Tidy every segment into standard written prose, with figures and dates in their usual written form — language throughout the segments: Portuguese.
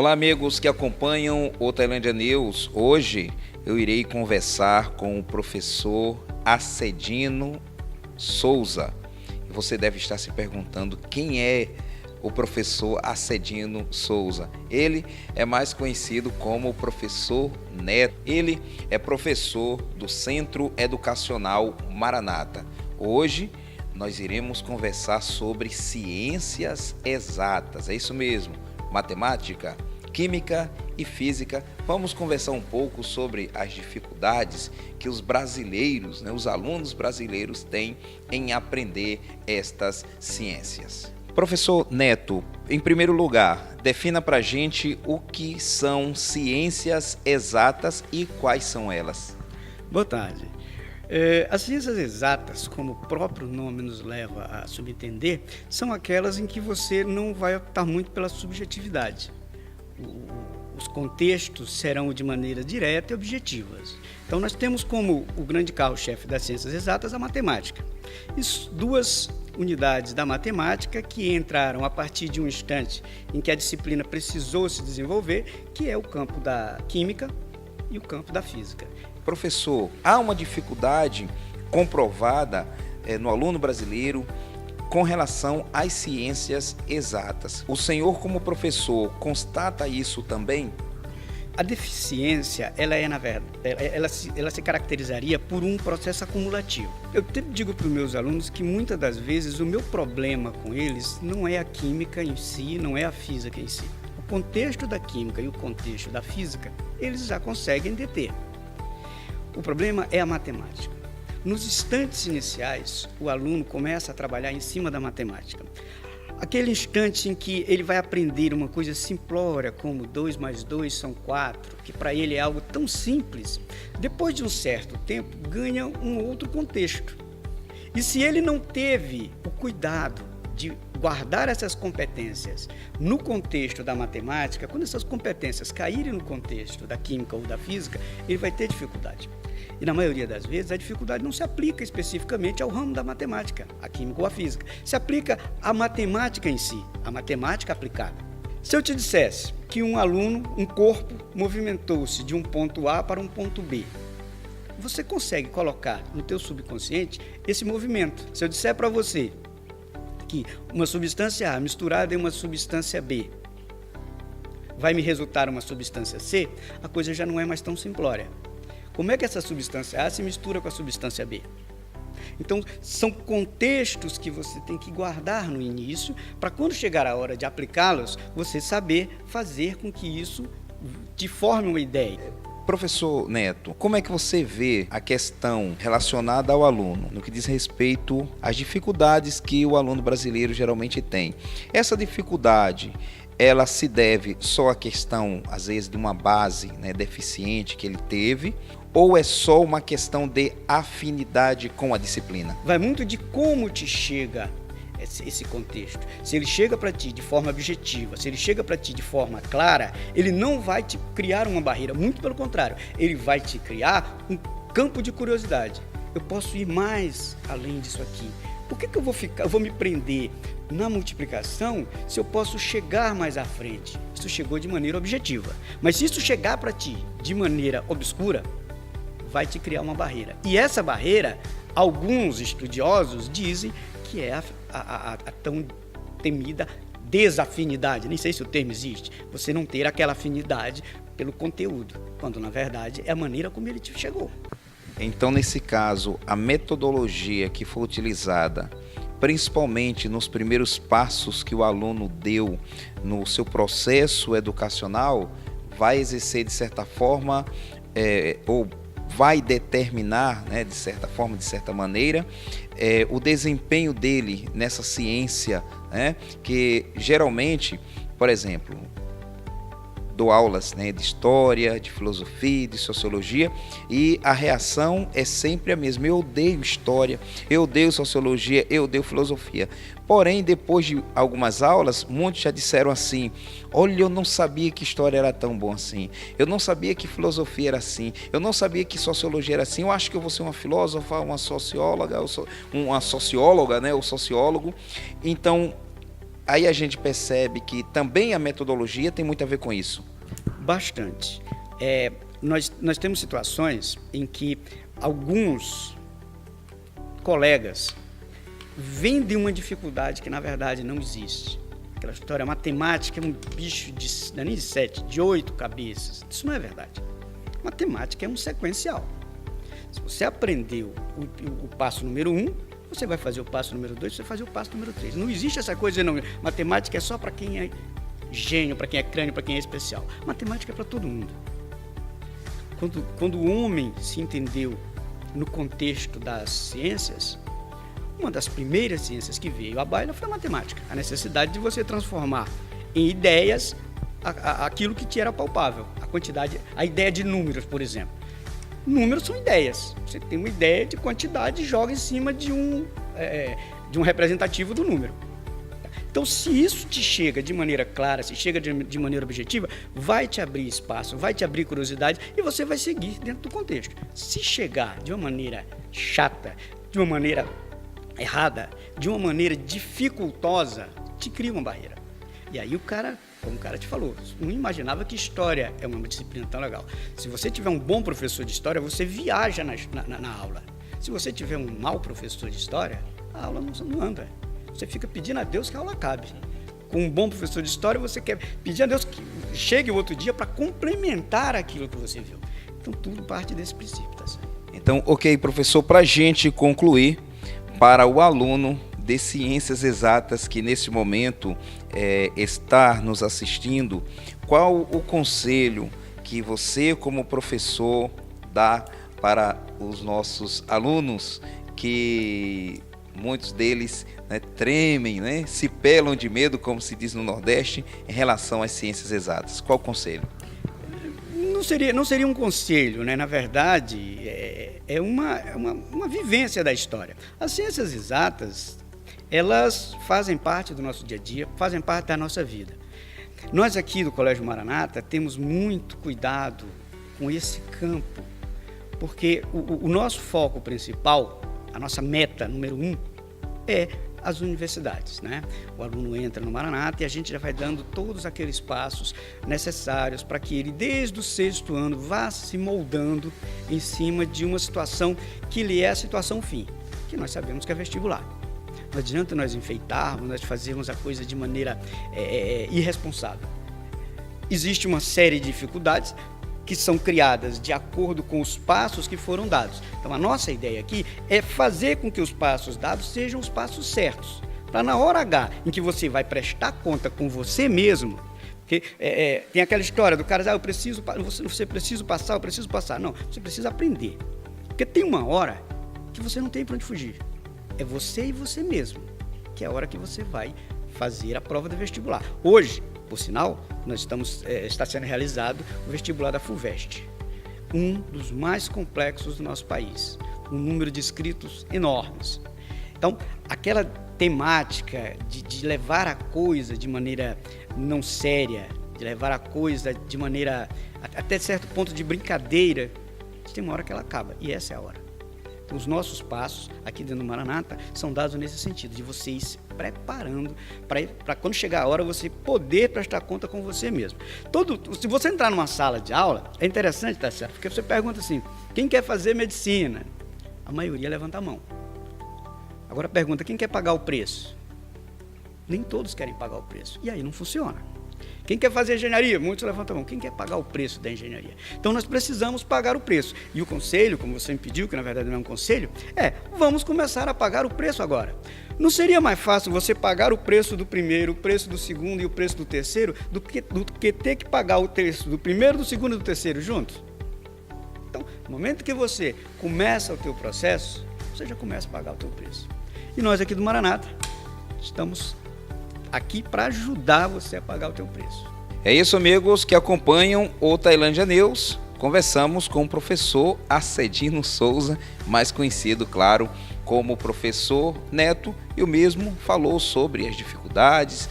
Olá, amigos que acompanham o Tailândia News. Hoje eu irei conversar com o professor Acedino Souza. E você deve estar se perguntando quem é o professor Acedino Souza. Ele é mais conhecido como o professor Neto. Ele é professor do Centro Educacional Maranata. Hoje nós iremos conversar sobre ciências exatas. É isso mesmo. Matemática, química e física. Vamos conversar um pouco sobre as dificuldades que os brasileiros, os alunos brasileiros têm em aprender estas ciências. Professor Neto, em primeiro lugar, defina para a gente o que são ciências exatas e quais são elas. Boa tarde. As ciências exatas, como o próprio nome nos leva a subentender, são aquelas em que você não vai optar muito pela subjetividade. Os contextos serão de maneira direta e objetivas. Então, nós temos como o grande carro-chefe das ciências exatas a matemática. Duas unidades da matemática que entraram a partir de um instante em que a disciplina precisou se desenvolver, que é o campo da química e o campo da física. Professor, há uma dificuldade comprovada no aluno brasileiro com relação às ciências exatas. O senhor, como professor, constata isso também? A deficiência, ela se caracterizaria por um processo acumulativo. Eu sempre digo para os meus alunos que muitas das vezes o meu problema com eles não é a química em si, não é a física em si. O contexto da química e o contexto da física, eles já conseguem deter. O problema é a matemática. Nos instantes iniciais, o aluno começa a trabalhar em cima da matemática. Aquele instante em que ele vai aprender uma coisa simplória, como 2 mais 2 são 4, que para ele é algo tão simples, depois de um certo tempo, ganha um outro contexto. E se ele não teve o cuidado de guardar essas competências no contexto da matemática, quando essas competências caírem no contexto da química ou da física, ele vai ter dificuldade. E na maioria das vezes a dificuldade não se aplica especificamente ao ramo da matemática, a química ou a física. Se aplica à matemática em si, a matemática aplicada. Se eu te dissesse que um corpo movimentou-se de um ponto A para um ponto B, você consegue colocar no teu subconsciente esse movimento. Se eu disser para você que uma substância A misturada em uma substância B vai me resultar uma substância C, a coisa já não é mais tão simplória. Como é que essa substância A se mistura com a substância B? Então, são contextos que você tem que guardar no início, para quando chegar a hora de aplicá-los, você saber fazer com que isso te forme uma ideia. Professor Neto, como é que você vê a questão relacionada ao aluno, no que diz respeito às dificuldades que o aluno brasileiro geralmente tem? Essa dificuldade, ela se deve só à questão, às vezes, de uma base deficiente que ele teve, ou é só uma questão de afinidade com a disciplina? Vai muito de como te chega esse contexto. Se ele chega para ti de forma objetiva, se ele chega para ti de forma clara, ele não vai te criar uma barreira, muito pelo contrário, ele vai te criar um campo de curiosidade. Eu posso ir mais além disso aqui. Por que eu vou me prender na multiplicação se eu posso chegar mais à frente? Isso chegou de maneira objetiva. Mas se isso chegar para ti de maneira obscura, vai te criar uma barreira. E essa barreira, alguns estudiosos dizem que é a tão temida desafinidade. Nem sei se o termo existe. Você não ter aquela afinidade pelo conteúdo, quando na verdade é a maneira como ele te chegou. Então, nesse caso, a metodologia que foi utilizada, principalmente nos primeiros passos que o aluno deu no seu processo educacional, vai exercer de certa forma, ou vai determinar, de certa forma, de certa maneira, o desempenho dele nessa ciência, que geralmente, por exemplo, dou aulas de história, de filosofia, de sociologia, e a reação é sempre a mesma. Eu odeio história, eu odeio sociologia, eu odeio filosofia. Porém, depois de algumas aulas, muitos já disseram assim: olha, eu não sabia que história era tão bom assim, eu não sabia que filosofia era assim, eu não sabia que sociologia era assim, eu acho que eu vou ser uma filósofa, uma socióloga, ou sociólogo. Então, aí a gente percebe que também a metodologia tem muito a ver com isso. Bastante. Nós temos situações em que alguns colegas vendem uma dificuldade que, na verdade, não existe. Aquela história, matemática é um bicho não é nem de 7, de 8 cabeças. Isso não é verdade. Matemática é um sequencial. Se você aprendeu o passo número 1, você vai fazer o passo número 2, você vai fazer o passo número 3. Não existe essa coisa de não. Matemática é só para quem é gênio, para quem é crânio, para quem é especial. Matemática é para todo mundo. Quando o homem se entendeu no contexto das ciências, uma das primeiras ciências que veio à baila foi a matemática. A necessidade de você transformar em ideias aquilo que te era palpável. A quantidade, a ideia de números, por exemplo. Números são ideias. Você tem uma ideia de quantidade e joga em cima de um representativo do número. Então, se isso te chega de maneira clara, se chega de maneira objetiva, vai te abrir espaço, vai te abrir curiosidade e você vai seguir dentro do contexto. Se chegar de uma maneira chata, de uma maneira errada, de uma maneira dificultosa, te cria uma barreira. E aí o cara, como o cara te falou, não imaginava que história é uma disciplina tão legal. Se você tiver um bom professor de história, você viaja na aula. Se você tiver um mau professor de história, a aula não anda. Você fica pedindo a Deus que a aula acabe. Com um bom professor de história, você quer pedir a Deus que chegue o outro dia para complementar aquilo que você viu. Então, tudo parte desse princípio, tá certo? Então, ok, professor, para a gente concluir, para o aluno de Ciências Exatas que nesse momento está nos assistindo, qual o conselho que você, como professor, dá para os nossos alunos que muitos deles tremem, se pelam de medo, como se diz no Nordeste, em relação às ciências exatas? Qual o conselho? Não seria um conselho, né? Na verdade, é uma vivência da história. As ciências exatas, elas fazem parte do nosso dia a dia, fazem parte da nossa vida. Nós aqui do Colégio Maranata temos muito cuidado com esse campo, porque o nosso foco principal, a nossa meta número 1, é as universidades, né? O aluno entra no Maranata e a gente já vai dando todos aqueles passos necessários para que ele, desde o 6º ano, vá se moldando em cima de uma situação que lhe é a situação fim, que nós sabemos que é vestibular. Não adianta nós enfeitarmos, nós fazermos a coisa de maneira irresponsável. Existe uma série de dificuldades que são criadas de acordo com os passos que foram dados. Então, a nossa ideia aqui é fazer com que os passos dados sejam os passos certos, para na hora H, em que você vai prestar conta com você mesmo, porque tem aquela história do cara, você precisa passar, eu preciso passar. Não, você precisa aprender, porque tem uma hora que você não tem para onde fugir. É você e você mesmo, que é a hora que você vai fazer a prova do vestibular. Hoje, por sinal, está sendo realizado o vestibular da FUVEST, um dos mais complexos do nosso país, um número de inscritos enormes. Então, aquela temática de levar a coisa de maneira não séria, de levar a coisa de maneira, até certo ponto de brincadeira, tem uma hora que ela acaba, e essa é a hora. Então, os nossos passos aqui dentro do Maranata são dados nesse sentido, de você ir se preparando para quando chegar a hora você poder prestar conta com você mesmo. Se você entrar numa sala de aula, é interessante, tá certo? Porque você pergunta assim, quem quer fazer medicina? A maioria levanta a mão. Agora pergunta, quem quer pagar o preço? Nem todos querem pagar o preço. E aí não funciona. Quem quer fazer engenharia? Muitos levantam a mão. Quem quer pagar o preço da engenharia? Então, nós precisamos pagar o preço. E o conselho, como você me pediu, que na verdade não é um conselho, vamos começar a pagar o preço agora. Não seria mais fácil você pagar o preço do primeiro, o preço do segundo e o preço do terceiro, do que ter que pagar o preço do primeiro, do segundo e do terceiro juntos? Então, no momento que você começa o teu processo, você já começa a pagar o teu preço. E nós aqui do Maranata estamos aqui para ajudar você a pagar o teu preço. É isso, amigos que acompanham o Tailândia News. Conversamos com o professor Acedino Souza, mais conhecido, claro, como professor Neto, e o mesmo falou sobre as dificuldades,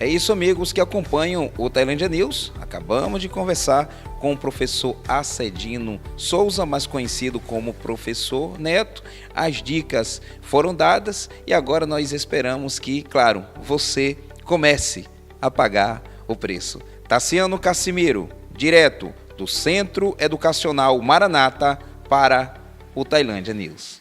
É isso, amigos que acompanham o Tailândia News. Acabamos de conversar com o professor Acedino Souza, mais conhecido como Professor Neto. As dicas foram dadas e agora nós esperamos que, claro, você comece a pagar o preço. Tassiano Cassimiro, direto do Centro Educacional Maranata para o Tailândia News.